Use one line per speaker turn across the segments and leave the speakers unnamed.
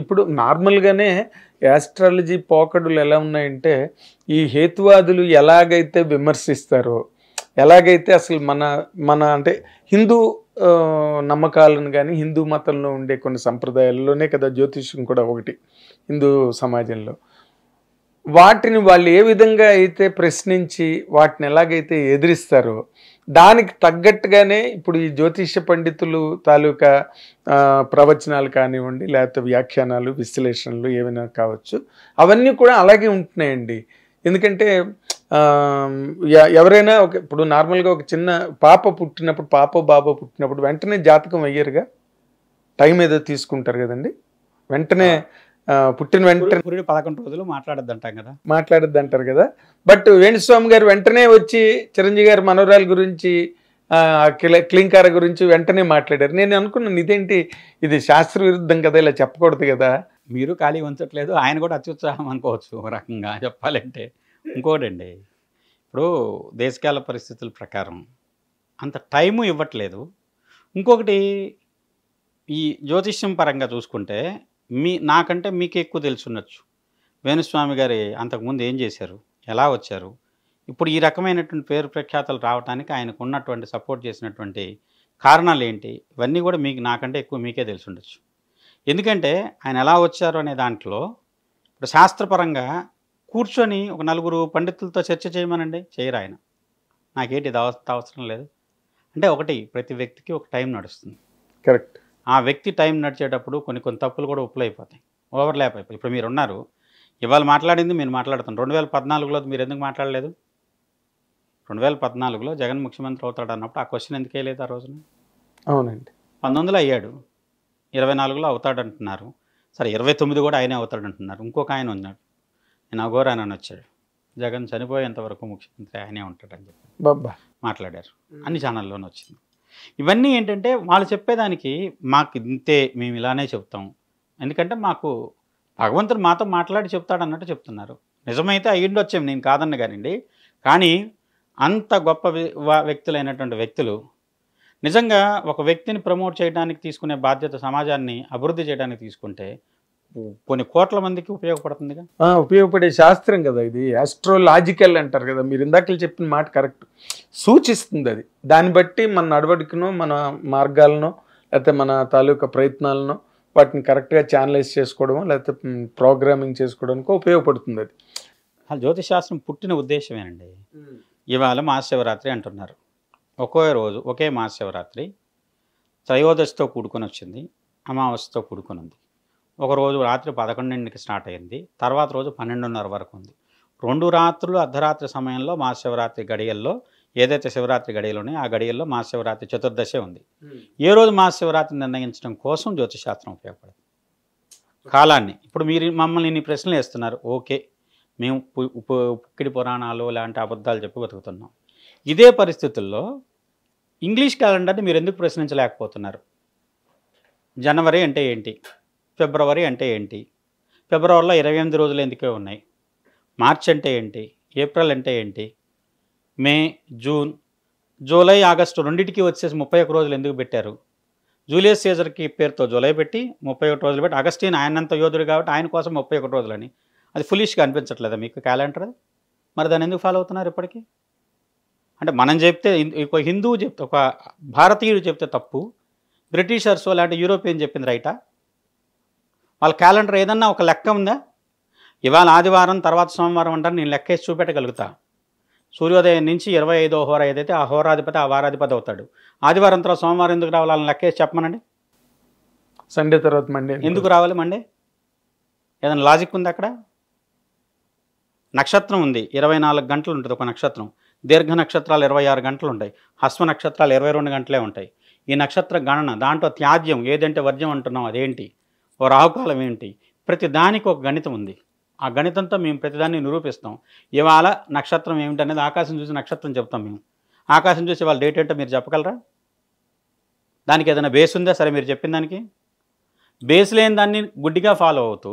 ఇప్పుడు నార్మల్గానే యాస్ట్రాలజీ పోకడులు ఎలా ఉన్నాయంటే ఈ హేతువాదులు ఎలాగైతే విమర్శిస్తారో, ఎలాగైతే అసలు మన మన అంటే హిందూ నమ్మకాలను కానీ హిందూ మతంలో ఉండే కొన్ని సంప్రదాయాల్లోనే కదా జ్యోతిష్యం కూడా ఒకటి హిందూ సమాజంలో. వాటిని వాళ్ళు ఏ విధంగా అయితే ప్రశ్నించి వాటిని ఎలాగైతే ఎదిరిస్తారో దానికి తగ్గట్టుగానే ఇప్పుడు ఈ జ్యోతిష పండితులు తాలూకా ప్రవచనాలు కానివ్వండి, లేకపోతే వ్యాఖ్యానాలు, విశ్లేషణలు ఏమైనా కావచ్చు, అవన్నీ కూడా అలాగే ఉంటున్నాయండి. ఎందుకంటే ఎవరైనా ఇప్పుడు నార్మల్గా ఒక చిన్న పాప పుట్టినప్పుడు, పాప బాబో పుట్టినప్పుడు వెంటనే జాతకం అయ్యారుగా, టైం ఏదో తీసుకుంటారు కదండి. వెంటనే పుట్టిన వెంటనే
11 రోజులు
మాట్లాడద్దు అంటారు కదా. బట్ వేణుస్వామి గారు వెంటనే వచ్చి చిరంజీవి గారి మనోరాల గురించి, క్లింకార గురించి వెంటనే మాట్లాడారు. నేను అనుకున్నాను ఇదేంటి, ఇది శాస్త్ర విరుద్ధం కదా, ఇలా చెప్పకూడదు కదా.
మీరు ఖాళీ ఉంచట్లేదు, ఆయన కూడా అత్యుత్సాహం అనుకోవచ్చు ఒక రకంగా చెప్పాలంటే. ఇంకోటండి, ఇప్పుడు దేశకాల పరిస్థితుల ప్రకారం అంత టైము ఇవ్వట్లేదు. ఇంకొకటి, ఈ జ్యోతిష్యం పరంగా చూసుకుంటే నాకంటే మీకు ఎక్కువ తెలుసుండొచ్చు. వేణుస్వామి గారి అంతకుముందు ఏం చేశారు, ఎలా వచ్చారు, ఇప్పుడు ఈ రకమైనటువంటి పేరు ప్రఖ్యాతలు రావడానికి ఆయనకు ఉన్నటువంటి సపోర్ట్ చేసినటువంటి కారణాలు ఏంటి, ఇవన్నీ కూడా నాకంటే ఎక్కువ మీకే తెలుసుండొచ్చు. ఎందుకంటే ఆయన ఎలా వచ్చారు అనే దాంట్లో ఇప్పుడు శాస్త్రపరంగా కూర్చొని ఒక 4 పండితులతో చర్చ చేయమనండి, చేయరు ఆయన. నాకేంటి ఇది అవసరం లేదు అంటే, ఒకటి ప్రతి వ్యక్తికి ఒక టైం నడుస్తుంది.
కరెక్ట్.
ఆ వ్యక్తి టైం నడిచేటప్పుడు కొన్ని తప్పులు కూడా ఉప్పులైపోతాయి, ఓవర్లాప్ అయిపోయి. ఇప్పుడు మీరు ఉన్నారు, ఇవాళ మాట్లాడింది మీరు మాట్లాడుతున్నారు. 2014లో మీరు ఎందుకు మాట్లాడలేదు? 2014లో జగన్ ముఖ్యమంత్రి అవుతాడు అన్నప్పుడు ఆ క్వశ్చన్ ఎందుకు వేయలేదు ఆ రోజున?
అవునండి.
19లో అయ్యాడు, 24లో అవుతాడంటున్నారు. సరే 29 కూడా ఆయనే అవుతాడంటున్నారు. ఇంకొక ఆయన ఉన్నాడు, నేను అఘోరాన్ అని వచ్చాడు, జగన్ చనిపోయేంత వరకు ముఖ్యమంత్రి ఆయనే ఉంటాడని చెప్పి మాట్లాడారు, అన్ని ఛానల్లోనే వచ్చింది. ఇవన్నీ ఏంటంటే వాళ్ళు చెప్పేదానికి మాకు ఇంతే, మేము ఇలానే చెప్తాం, ఎందుకంటే మాకు భగవంతుడు మాతో మాట్లాడి చెప్తాడు అన్నట్టు చెప్తున్నారు. నిజమైతే అయ్యుండొచ్చాం, నేను కాదన్న కానివ్వండి. కానీ అంత గొప్ప వ్యక్తులైనటువంటి వ్యక్తులు నిజంగా ఒక వ్యక్తిని ప్రమోట్ చేయడానికి తీసుకునే బాధ్యత, సమాజాన్ని అభివృద్ధి చేయడానికి తీసుకుంటే కొన్ని కోట్ల మందికి ఉపయోగపడుతుందిగా.
ఉపయోగపడే శాస్త్రం కదా ఇది, ఆస్ట్రోలాజికల్ అంటారు కదా. మీరు ఇందాక చెప్పిన మాట కరెక్ట్, సూచిస్తుంది అది. దాన్ని బట్టి మన నడవడికను, మన మార్గాలను, లేకపోతే మన తాలూకా ప్రయత్నాలను వాటిని కరెక్ట్గా ఛానలైజ్ చేసుకోవడమో లేకపోతే ప్రోగ్రామింగ్ చేసుకోవడానికి ఉపయోగపడుతుంది అది.
జ్యోతిశాస్త్రం పుట్టిన ఉద్దేశమేనండి. ఇవాళ మహాశివరాత్రి అంటున్నారు, ఒకే రోజు ఒకే మహాశివరాత్రి త్రయోదశితో కూడుకొని వచ్చింది, అమావాస్యతో కూడుకొని ఉంది. ఒకరోజు రాత్రి 11కి స్టార్ట్ అయింది, తర్వాత రోజు 12:30 వరకు ఉంది. 2 రాత్రులు అర్ధరాత్రి సమయంలో మహాశివరాత్రి గడియల్లో, ఏదైతే శివరాత్రి గడియలోనే ఆ గడియల్లో మహాశివరాత్రి చతుర్దశే ఉంది. ఏ రోజు మహాశివరాత్రి నిర్ణయించడం కోసం జ్యోతిశాస్త్రం ఉపయోగపడుతుంది కాలాన్ని. ఇప్పుడు మీరు మమ్మల్ని ఇన్ని ప్రశ్నలు వేస్తున్నారు, ఓకే, మేము పుక్కిడి పురాణాలు లాంటి అబద్ధాలు చెప్పి బతుకుతున్నాం. ఇదే పరిస్థితుల్లో ఇంగ్లీష్ క్యాలెండర్ని మీరు ఎందుకు ప్రశ్నించలేకపోతున్నారు? జనవరి అంటే ఏంటి, ఫిబ్రవరి అంటే ఏంటి, ఫిబ్రవరిలో 28 రోజులు ఎందుకే ఉన్నాయి, మార్చ్ అంటే ఏంటి, ఏప్రిల్ అంటే ఏంటి, మే, జూన్, జూలై, ఆగస్టు రెండింటికి వచ్చేసి 31 రోజులు ఎందుకు పెట్టారు? జూలియస్ సీజర్కి పేరుతో జూలై పెట్టి 31 రోజులు పెట్టి, అగస్టిన్ ఆయనంత యోధుడు కాబట్టి ఆయన కోసం 31 రోజులని, అది ఫులిష్గా అనిపించట్లేదా మీకు క్యాలెండర్? మరి దాన్ని ఎందుకు ఫాలో అవుతున్నారు ఇప్పటికీ? అంటే మనం చెప్తే, ఒక హిందువు చెప్తే, ఒక భారతీయుడు చెప్తే తప్పు, బ్రిటిషర్స్ లాంటి యూరోపియన్ చెప్పింది రైటా? వాళ్ళ క్యాలెండర్ ఏదన్నా ఒక లెక్క ఉందా? ఇవాళ ఆదివారం తర్వాత సోమవారం అంటారు, నేను లెక్కేసి చూపెట్టగలుగుతా. సూర్యోదయం నుంచి 25వ హోర ఏదైతే ఆ హోరాధిపతి ఆ వారాధిపతి అవుతాడు. ఆదివారం తర్వాత సోమవారం ఎందుకు రావాలి, వాళ్ళని లెక్కేసి చెప్పమనండి.
సండే తర్వాత మండే
ఎందుకు రావాలి? మండే ఏదైనా లాజిక్ ఉంది అక్కడ? నక్షత్రం ఉంది, 24 గంటలు ఉంటుంది ఒక నక్షత్రం. దీర్ఘ నక్షత్రాలు 26 గంటలు ఉంటాయి, హస్వ నక్షత్రాలు 22 గంటలే ఉంటాయి. ఈ నక్షత్ర గణన దాంట్లో త్యాజ్యం ఏదంటే వర్జ్యం అంటున్నాం అదేంటి, ఓ రాహుకాలం ఏంటి, ప్రతి దానికి ఒక గణితం ఉంది. ఆ గణితంతో మేము ప్రతిదాన్ని నిరూపిస్తాం. ఇవాళ నక్షత్రం ఏమిటనేది ఆకాశం చూసి నక్షత్రం చెప్తాం మేము. ఆకాశం చూసి వాళ్ళ డేట్ ఏంటో మీరు చెప్పగలరా? దానికి ఏదైనా బేస్ ఉందా? సరే మీరు చెప్పిన దానికి బేస్ లేని దాన్ని గుడ్డిగా ఫాలో అవుతూ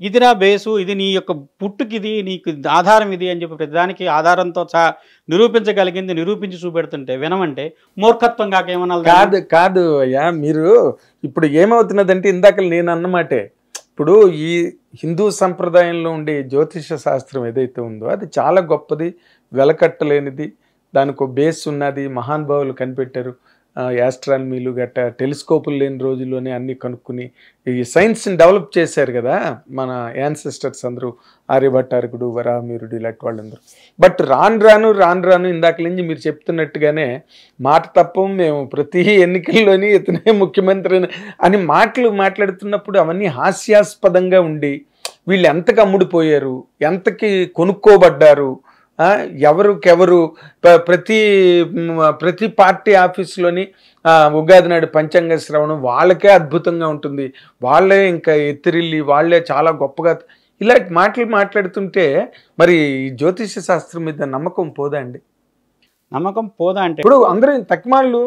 ఇదిరా బేసు, ఇది నీ యొక్క పుట్టుకిది, నీకు ఆధారం ఇది అని చెప్పి ప్రతిదానికి ఆధారంతో నిరూపించగలిగింది నిరూపించి చూపెడుతుంటే వినమంటే మూర్ఖత్వం కాక ఏమన్నా?
కాదు అయ్యా, మీరు ఇప్పుడు ఏమవుతున్నదంటే ఇందాక నేను అన్నమాటే, ఇప్పుడు ఈ హిందూ సంప్రదాయంలో ఉండే జ్యోతిష శాస్త్రం ఏదైతే ఉందో అది చాలా గొప్పది, వెలకట్టలేనిది. దానికి ఒక బేస్ ఉన్నది, మహానుభావులు కనిపెట్టారు. యాస్ట్రానమీలు గట్ట టెలిస్కోపులు లేని రోజుల్లోనే అన్ని కనుక్కుని ఈ సైన్స్ని డెవలప్ చేశారు కదా మన యాన్సిస్టర్స్ అందరూ, ఆర్యభట్టారకుడు, వరాహమిహిరుడు ఇలాంటి వాళ్ళందరూ. బట్ రాను రాను ఇందాక నుంచి మీరు చెప్తున్నట్టుగానే మాట తప్పం, మేము ప్రతి ఎన్నికల్లోని ఇతనే ముఖ్యమంత్రి అని మాట్లాడుతున్నప్పుడు అవన్నీ హాస్యాస్పదంగా ఉండి వీళ్ళు ఎంతకు అమ్ముడుపోయారు, ఎంతకి కొనుక్కోబడ్డారు, ఎవరికెవరు ప్రతి పార్టీ ఆఫీసులోని ఉగాది నాడు పంచాంగ శ్రవణం వాళ్ళకే అద్భుతంగా ఉంటుంది, వాళ్ళే ఇంకా ఎత్తిరిల్లి వాళ్ళే చాలా గొప్పగా ఇలాంటి మాట్లాడుతుంటే మరి జ్యోతిష శాస్త్రం మీద నమ్మకం పోదా అండి?
నమ్మకం పోదా అంటే
ఇప్పుడు అందరూ తక్కువలు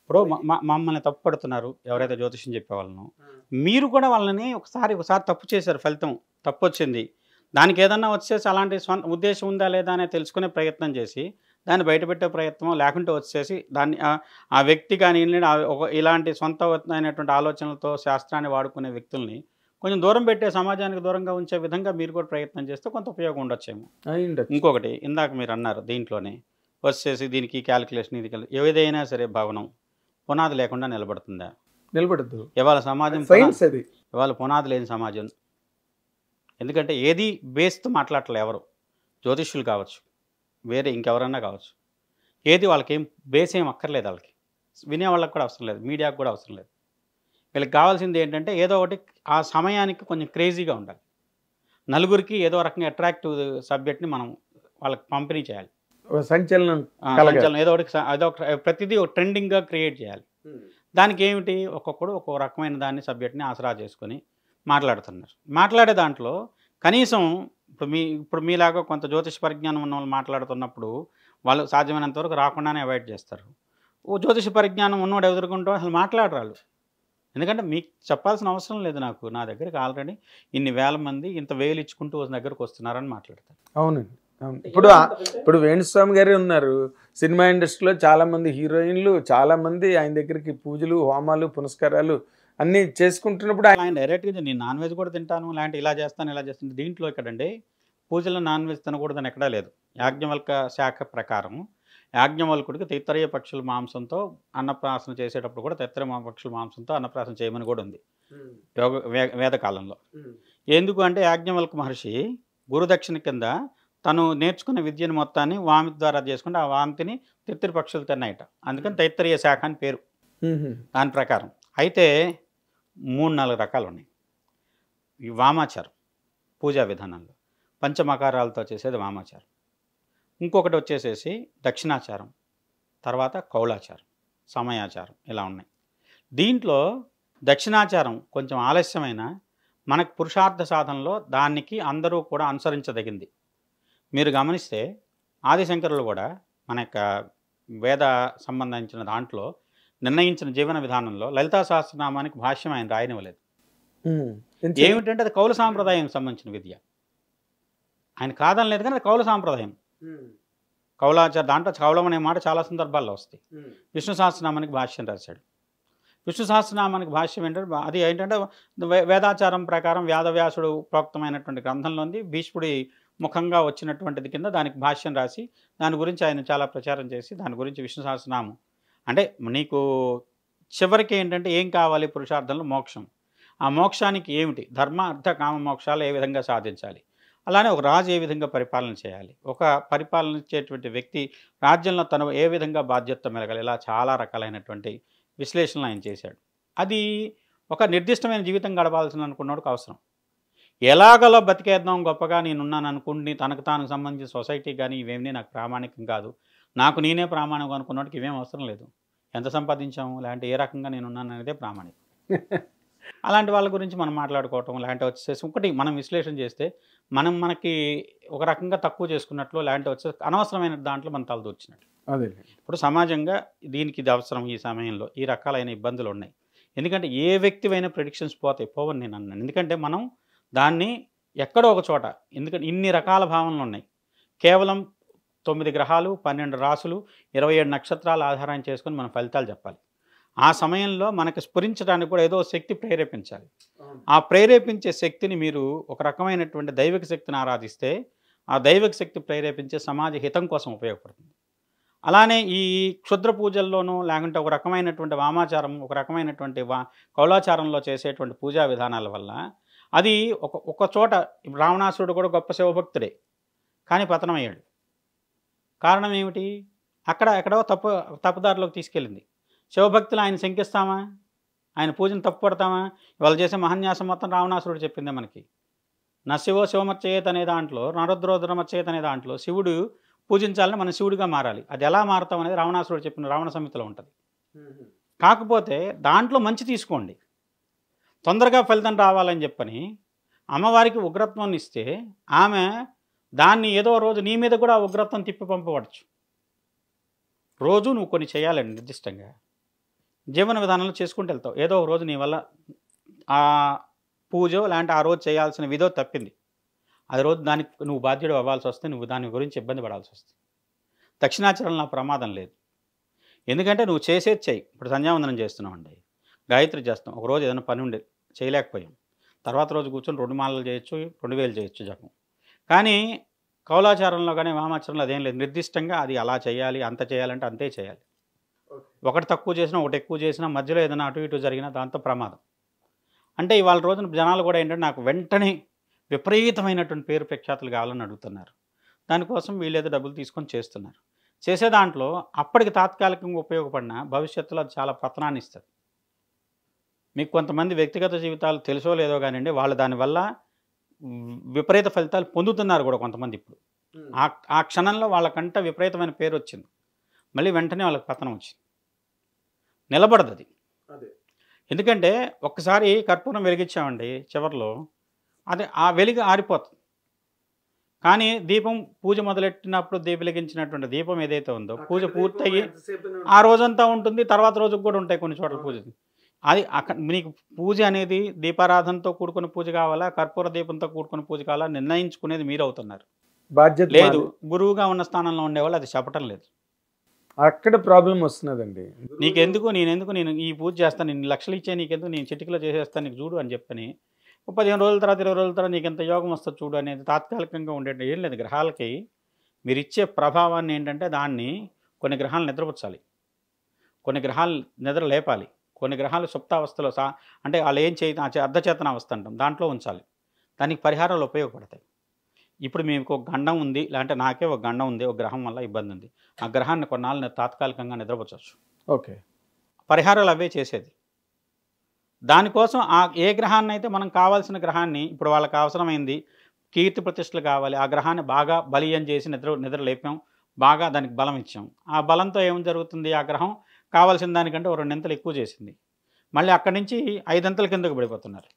ఇప్పుడు మమ్మల్ని తప్పు పడుతున్నారు ఎవరైతే జ్యోతిష్యం చెప్పేవాళ్ళను, మీరు కూడా వాళ్ళని ఒకసారి తప్పు చేశారు, ఫలితం తప్పు వచ్చింది, దానికి ఏదన్నా వచ్చేసి అలాంటి ఉద్దేశం ఉందా లేదా అనేది తెలుసుకునే ప్రయత్నం చేసి దాన్ని బయటపెట్టే ప్రయత్నం, లేకుంటే వచ్చేసి దాన్ని ఆ వ్యక్తి కానీ ఇలాంటి సొంత అయినటువంటి ఆలోచనలతో శాస్త్రాన్ని వాడుకునే వ్యక్తుల్ని కొంచెం దూరం పెట్టే, సమాజానికి దూరంగా ఉంచే విధంగా మీరు కూడా ప్రయత్నం చేస్తే కొంత ఉపయోగం ఉండొచ్చేమో. ఇంకొకటి ఇందాక మీరు అన్నారు దీంట్లోనే వచ్చేసి దీనికి క్యాలిక్యులేషన్, ఇది ఏదైనా సరే భవనం పునాది లేకుండా నిలబడుతుందా?
నిలబడదు.
ఇవాళ సమాజం
సైన్స్ అది,
ఇవాళ పునాది లేని సమాజం. ఎందుకంటే ఏది బేస్తో మాట్లాడలే ఎవరు, జ్యోతిష్యులు కావచ్చు, వేరే ఇంకెవరన్నా కావచ్చు, ఏది వాళ్ళకి ఏం బేస్ ఏం అక్కర్లేదు, వాళ్ళకి వినే వాళ్ళకి కూడా అవసరం లేదు, మీడియాకు కూడా అవసరం లేదు. వీళ్ళకి కావాల్సింది ఏంటంటే ఏదో ఒకటి ఆ సమయానికి కొంచెం క్రేజీగా ఉండాలి, నలుగురికి ఏదో రకంగా అట్రాక్టివ్ సబ్జెక్ట్ని మనం వాళ్ళకి పంపిణీ చేయాలి, సంచలనం ఏదో ఒకటి ప్రతిదీ ఒక ట్రెండింగ్గా క్రియేట్ చేయాలి. దానికి ఏమిటి, ఒక్కొక్కడు ఒక్కొక్క రకమైన దాన్ని సబ్జెక్ట్ని ఆసరా చేసుకొని మాట్లాడుతున్నారు. మాట్లాడే దాంట్లో కనీసం ఇప్పుడు మీలాగా కొంత జ్యోతిష పరిజ్ఞానం ఉన్న వాళ్ళు మాట్లాడుతున్నప్పుడు వాళ్ళు సాధ్యమైనంత వరకు రాకుండానే అవాయిడ్ చేస్తారు. ఓ జ్యోతిష పరిజ్ఞానం ఉన్నవాడు ఎదుర్కొంటూ అసలు మాట్లాడరాళ్ళు. ఎందుకంటే మీకు చెప్పాల్సిన అవసరం లేదు, నా దగ్గరికి ఆల్రెడీ ఇన్ని వేల మంది ఇంత వేలు ఇచ్చుకుంటూ దగ్గరకు వస్తున్నారని మాట్లాడతారు.
అవునండి. ఇప్పుడు వేణుస్వామి గారే ఉన్నారు, సినిమా ఇండస్ట్రీలో చాలామంది హీరోయిన్లు, చాలామంది ఆయన దగ్గరికి పూజలు, హోమాలు, పునస్కారాలు అన్నీ చేసుకుంటున్నప్పుడు
ఆయన డైరెక్ట్గా నేను నాన్ వెజ్ కూడా తింటాను, లాంటి ఇలా చేస్తాను. దీంట్లో ఇక్కడండి పూజలో నాన్ వెజ్ తినకూడదని ఎక్కడా లేదు. యాజ్ఞవల్క శాఖ ప్రకారం యాజ్ఞవల్కుడికి తైత్తరీయ పక్షుల మాంసంతో అన్నప్రాసన చేసేటప్పుడు కూడా తైత్తరీయ పక్షుల మాంసంతో అన్నప్రాసన చేయమని కూడా ఉంది వేదకాలంలో. ఎందుకు అంటే యాజ్ఞవల్క మహర్షి గురుదక్షిణ కింద తను నేర్చుకున్న విద్యను మొత్తాన్ని వామి ద్వారా చేసుకుంటే ఆ వామితిని తైత్తరీయ పక్షులు తిన్నాయట, అందుకని తైత్తరీయ శాఖ అని పేరు దాని ప్రకారం. అయితే 3-4 రకాలు ఉన్నాయి ఈ వామాచారం పూజా విధానంలో. పంచమకారాలతో చేసేది వామాచారం, ఇంకొకటి వచ్చేసేసి దక్షిణాచారం, తర్వాత కౌలాచారం, సమయాచారం, ఇలా ఉన్నాయి. దీంట్లో దక్షిణాచారం కొంచెం ఆలస్యమైన మనకు పురుషార్థ సాధనలో దానికి అందరూ కూడా అనుసరించదగింది. మీరు గమనిస్తే ఆదిశంకరులు కూడా మన యొక్క వేద సంబంధించిన దాంట్లో నిర్ణయించిన జీవన విధానంలో లలితా సహస్రనామానికి భాష్యం ఆయన రాయనివ్వలేదు. ఏమిటంటే అది కౌల సాంప్రదాయం సంబంధించిన విద్య. ఆయన కాదని లేదు కానీ అది కౌల సాంప్రదాయం, కౌలాచార దాంట్లో కౌలం అనే మాట చాలా సందర్భాల్లో వస్తాయి. విష్ణు సహస్రనామానికి భాష్యం రాశాడు. విష్ణు సహస్రనామానికి భాష్యం ఏంటంటే అది ఏంటంటే వేదాచారం ప్రకారం వేదవ్యాసుడు ప్రోక్తమైనటువంటి గ్రంథంలోంది భీష్ముడి ముఖంగా వచ్చినటువంటిది కింద దానికి భాష్యం రాసి దాని గురించి ఆయన చాలా ప్రచారం చేసి దాని గురించి విష్ణు సహస్రనామం అంటే నీకు చివరికి ఏంటంటే ఏం కావాలి పురుషార్థంలో మోక్షం, ఆ మోక్షానికి ఏమిటి ధర్మ అర్థ కామ మోక్షాలు ఏ విధంగా సాధించాలి, అలానే ఒక రాజు ఏ విధంగా పరిపాలన చేయాలి, ఒక పరిపాలనించేటువంటి వ్యక్తి రాజ్యంలో తను ఏ విధంగా బాధ్యత మెలగాలి, ఇలా చాలా రకాలైనటువంటి విశ్లేషణలు ఆయన చేశాడు. అది ఒక నిర్దిష్టమైన జీవితం గడపాల్సిన అనుకున్నోడికి అవసరం. ఎలాగలో బతికేద్దాం గొప్పగా నేనున్నాను అనుకుంటే తనకు తాను సంబంధించిన సొసైటీ కానీ ఇవేమీ నాకు ప్రామాణికం కాదు, నాకు నేనే ప్రామాణికం అనుకున్నోడికి ఇవేం అవసరం లేదు. ఎంత సంపాదించాము లేదంటే ఏ రకంగా నేనున్నాను అనేదే ప్రామాణికం. అలాంటి వాళ్ళ గురించి మనం మాట్లాడుకోవటం లాంటి వచ్చేసి ఒకటి మనం విశ్లేషణ చేస్తే మనకి ఒక రకంగా తక్కువ చేసుకున్నట్లు లాంటి వచ్చేసి అనవసరమైన దాంట్లో మనం తలదూర్చినట్టు.
అదే
ఇప్పుడు సమాజంగా దీనికి ఇది అవసరం, ఈ సమయంలో ఈ రకాలైన ఇబ్బందులు ఉన్నాయి. ఎందుకంటే ఏ వ్యక్తివైనా ప్రెడిక్షన్స్ పోవని నేను అన్నాను. ఎందుకంటే మనం దాన్ని ఎక్కడో ఒక చోట, ఎందుకంటే ఇన్ని రకాల భావనలు ఉన్నాయి. కేవలం 9 గ్రహాలు 12 రాసులు 27 నక్షత్రాల ఆధారం చేసుకొని మనం ఫలితాలు చెప్పాలి. ఆ సమయంలో మనకు స్ఫురించడానికి కూడా ఏదో శక్తి ప్రేరేపించాలి. ఆ ప్రేరేపించే శక్తిని మీరు ఒక రకమైనటువంటి దైవిక శక్తిని ఆరాధిస్తే ఆ దైవిక శక్తి ప్రేరేపించే సమాజ హితం కోసం ఉపయోగపడుతుంది. అలానే ఈ క్షుద్ర పూజల్లోనూ లేకుంటే ఒక రకమైనటువంటి వామాచారం, ఒక రకమైనటువంటి కౌలాచారంలో చేసేటువంటి పూజా విధానాల వల్ల అది ఒక చోట రావణాసురుడు కూడా గొప్ప శివభక్తుడే, కానీ పతనమయ్యాడు. కారణం ఏమిటి? ఎక్కడో తప్పుదారిలోకి తీసుకెళ్ళింది. శివభక్తులు ఆయన శంకిస్తామా? ఆయన పూజను తప్పుపడతామా? వాళ్ళు చేసే మహాన్యాసం మొత్తం రావణాసురుడు చెప్పిందే మనకి. నా శివమర్చేత అనే దాంట్లో, నరద్రోధనమర్చేత అనే దాంట్లో శివుడు పూజించాలని మనం శివుడిగా మారాలి. అది ఎలా మారుతాం అనేది రావణాసురుడు చెప్పిన రావణ సంహితలో ఉంటుంది. కాకపోతే దాంట్లో మంచి తీసుకోండి, తొందరగా ఫలితం రావాలని చెప్పని అమ్మవారికి ఉగ్రత్వం ఇస్తే ఆమె దాన్ని ఏదో రోజు నీ మీద కూడా ఉగ్రత్వం తిప్పి పంపవచ్చు. రోజు నువ్వు కొన్ని చేయాలండి నిర్దిష్టంగా జీవన విధానంలో చేసుకుంటూ వెళ్తావు. ఏదో ఒక రోజు నీ వల్ల ఆ పూజో లేదంటే ఆ రోజు చేయాల్సిన విధో తప్పింది, అది రోజు దానికి నువ్వు బాధ్యుడు అవ్వాల్సి వస్తే నువ్వు దాని గురించి ఇబ్బంది పడాల్సి వస్తుంది. దక్షిణాచరణలో ప్రమాదం లేదు, ఎందుకంటే నువ్వు చేసేది చెయ్యి. ఇప్పుడు సంధ్యావందనం చేస్తున్నావు అండి, గాయత్రి చేస్తాం, ఒకరోజు ఏదైనా పని ఉండి చేయలేకపోయాం, తర్వాత రోజు కూర్చొని 2 మాలలు చేయొచ్చు, 2000 చేయొచ్చు జపం. కానీ కౌలాచారంలో కానీ వామాచారంలో అదేం లేదు, నిర్దిష్టంగా అది అలా చేయాలి, అంత చేయాలంటే అంతే చేయాలి. ఒకటి తక్కువ చేసినా ఒకటి ఎక్కువ చేసినా మధ్యలో ఏదైనా అటు ఇటు జరిగినా దాంతో ప్రమాదం. అంటే ఇవాళ రోజున జనాలు కూడా ఏంటంటే నాకు వెంటనే విపరీతమైనటువంటి పేరు ప్రఖ్యాతులు కావాలని అడుగుతున్నారు. దానికోసం వీళ్ళేదో డబ్బులు తీసుకొని చేస్తున్నారు. చేసే దాంట్లో అప్పటికి తాత్కాలికంగా ఉపయోగపడిన భవిష్యత్తులో అది చాలా పతనాన్ని ఇస్తుంది. మీకు కొంతమంది వ్యక్తిగత జీవితాలు తెలుసో లేదో కానివ్వండి, వాళ్ళు దానివల్ల విపరీత ఫలితాలు పొందుతున్నారు కూడా కొంతమంది. ఇప్పుడు ఆ క్షణంలో వాళ్ళకంట విపరీతమైన పేరు వచ్చింది, మళ్ళీ వెంటనే వాళ్ళకి పతనం వచ్చింది, నిలబడదు అది. ఎందుకంటే ఒక్కసారి కర్పూరం వెలిగించామండి, చివరిలో అది ఆ వెలిగి ఆరిపోతుంది. కానీ దీపం పూజ మొదలెట్టినప్పుడు వెలిగించినటువంటి దీపం ఏదైతే ఉందో పూజ పూర్తయ్యి ఆ రోజంతా ఉంటుంది, తర్వాత రోజుకు కూడా ఉంటాయి కొన్ని చోట్ల పూజ. అది మీకు పూజ అనేది దీపారాధనతో కూడుకున్న పూజ కావాలా, కర్పూర దీపంతో కూడుకున్న పూజ కావాలా నిర్ణయించుకునేది మీరు అవుతున్నారు.
బాధ్యత
లేదు, గురువుగా ఉన్న స్థానంలో ఉండేవాళ్ళు అది చెప్పటం లేదు.
అక్కడ ప్రాబ్లం వస్తున్నదండి.
నీకెందుకు, నేను ఈ పూజ చేస్తాను, 2 లక్షలు ఇచ్చే నీకెందుకు, నేను చిటికలో చేసేస్తాను నీకు చూడు అని చెప్పని 15 రోజుల తర్వాత 20 రోజుల తర్వాత నీకు ఎంత యోగం వస్తుంది చూడు అనేది తాత్కాలికంగా ఉండేది ఏం లేదు. గ్రహాలకి మీరు ఇచ్చే ప్రభావాన్ని ఏంటంటే దాన్ని కొన్ని గ్రహాలు నిద్రపుచ్చాలి, కొన్ని గ్రహాలు నిద్ర లేపాలి, కొన్ని గ్రహాలు సుప్తావస్థలో అంటే వాళ్ళు ఏం అర్ధచేతన అవస్థ అంటాం దాంట్లో ఉంచాలి. దానికి పరిహారాలు ఉపయోగపడతాయి. ఇప్పుడు మీకు ఒక గండం ఉంది, లేదంటే నాకే ఒక గండం ఉంది, ఒక గ్రహం వల్ల ఇబ్బంది ఉంది, ఆ గ్రహాన్ని కొన్నాళ్ళు తాత్కాలికంగా నిద్రపుచ్చవచ్చు.
ఓకే,
పరిహారాలు అవే చేసేది. దానికోసం ఏ గ్రహాన్ని అయితే మనం కావాల్సిన గ్రహాన్ని, ఇప్పుడు వాళ్ళకి అవసరమైంది కీర్తి ప్రతిష్టలు కావాలి, ఆ గ్రహాన్ని బాగా బలీయం చేసి నిద్ర లేపాం, బాగా దానికి బలం ఇచ్చాం. ఆ బలంతో ఏం జరుగుతుంది, ఆ గ్రహం కావాల్సిన దానికంటే 2 అంతలు ఎక్కువ చేసింది, మళ్ళీ అక్కడి నుంచి 5 అంతల కిందకు పడిపోతున్నారు,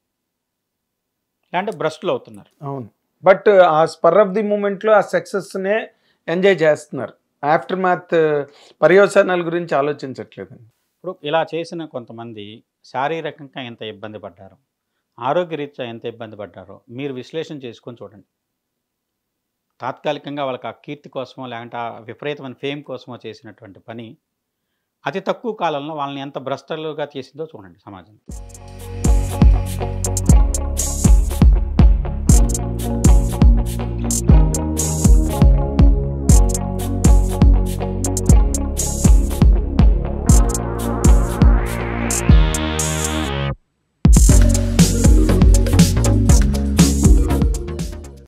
లేదంటే బ్రస్ట్లు అవుతున్నారు.
అవును, బట్ ఆ స్పర్ ఆఫ్ ది మూమెంట్లో ఆ సక్సెస్నే ఎంజాయ్ చేస్తున్నారు, ఆఫ్టర్ మ్యాథ్ పర్యవసానాల గురించి ఆలోచించట్లేదండి.
ఇప్పుడు ఇలా చేసిన కొంతమంది శారీరకంగా ఎంత ఇబ్బంది పడ్డారో, ఆరోగ్యరీత్యా ఎంత ఇబ్బంది పడ్డారో మీరు విశ్లేషణ చేసుకొని చూడండి. తాత్కాలికంగా వాళ్ళకి ఆ కీర్తి కోసమో లేదంటే ఆ విపరీతమైన ఫేమ్ కోసమో చేసినటువంటి పని అతి తక్కువ కాలంలో వాళ్ళని ఎంత భ్రష్టలుగా చేసిందో చూడండి సమాజం.